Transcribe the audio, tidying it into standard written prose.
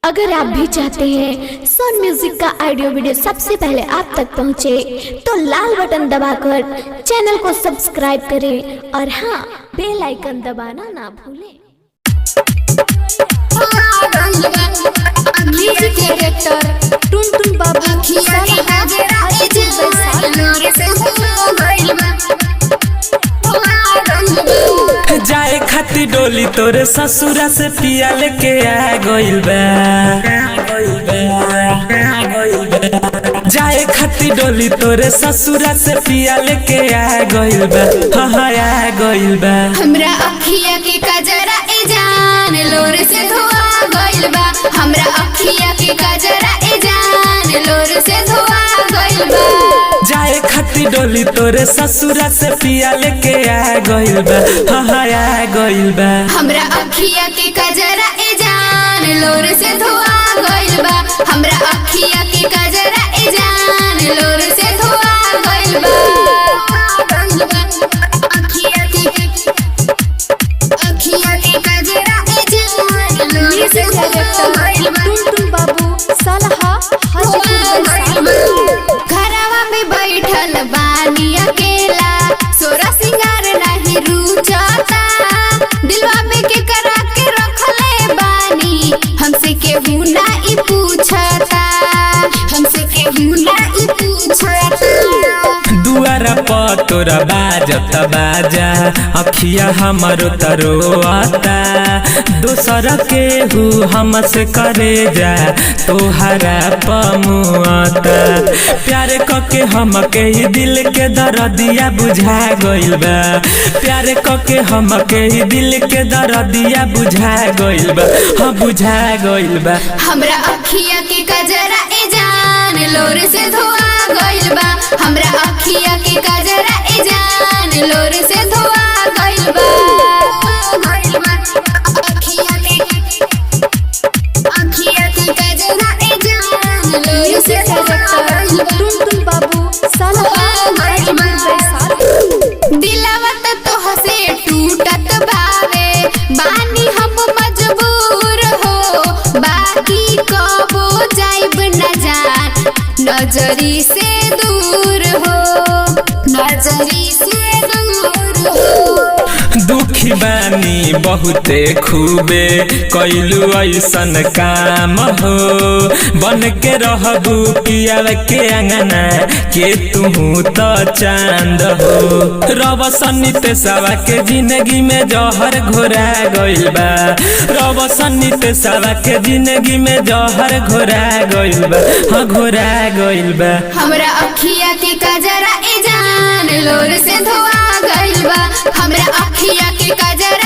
अगर आप भी चाहते हैं सोन म्यूजिक का ऑडियो वीडियो सबसे पहले आप तक पहुंचे, तो लाल बटन दबाकर चैनल को सब्सक्राइब करें और हाँ, बेल आइकन दबाना ना भूलें। म्यूजिक डायरेक्टर टुनटुन बाबू जाए खाती डोली तोरे ससुरा से पिया लेके आ गइल बा। जाए खाती डोली तोरे ससुरा से पिया लेके आ गइल बा। हाँ आ गइल बा। हमरा अखिया के कजरा ए जान लोर से धोआ गइल बा। हमरा अखिया के कजरा ए जान लोर से धोआ गइल बा। जाए खाती डोली तोरे ससुरा से पिया लेके आ गइल बा। हाँ आ गइल बा। हमरा अखिया के कजरा ए जान लोर से धोआ गइल बा। हमरा अखिया के कजरा ए जान लोर से धोआ गइल बा। अखिया के कजरा ए जान लोर से धोआ गइल बा। टुनटुन बाबू सलहा घरवा में बैठल बानी अकेला, सोरा सिंगार नहीं रुचता। दिलवा में के करा के रखले बानी, हमसे केहू ना ई पूछता। हमसे केहू ना ई पूछता। दुआरा पर तोरा बाजत बाजा, अखिया हमरो तरोता। दोसर केहू हमसे करे जा, तोहरा पमुआता। प्यार कके हमके ही दिल के दर्दिया बुझा गइल बा। प्यार कके हमके ही दिल के दर्दिया बुझा गइल बा। हाँ बुझा गइल बा। हमरा अखिया के कजरा ए जान लोर से धोआ गइल बा। हमरा अखिया के कजरा ए जान लोर से धोआ गइल बा। अखिया के कजरा ए जान लोर से धोआ गइल बा। टुनटुन बाबू सलहा दिलवा त तोह से टूटत बावे, बानी हम मजबूर हो। बाकी कबो जाइब न जान, नजरी से दूर हो। नजरी से दूर हो। दुखी बानी बहुते खूबे कैलू ऐसन काम हो। बन के रहबू पिया के अंगना के तू तो चांद हो। रब सन्नी पेशावा के जिंदगी में जहर घोरा गइल बा। रब सन्नी पेशावा के जिंदगी में जहर घोरा गइल बा। हाँ घोरा गइल बा। हमरा अखिया के कजरा ए जान लोर से धोआ गइल बा। हमरा अखिया के कजरा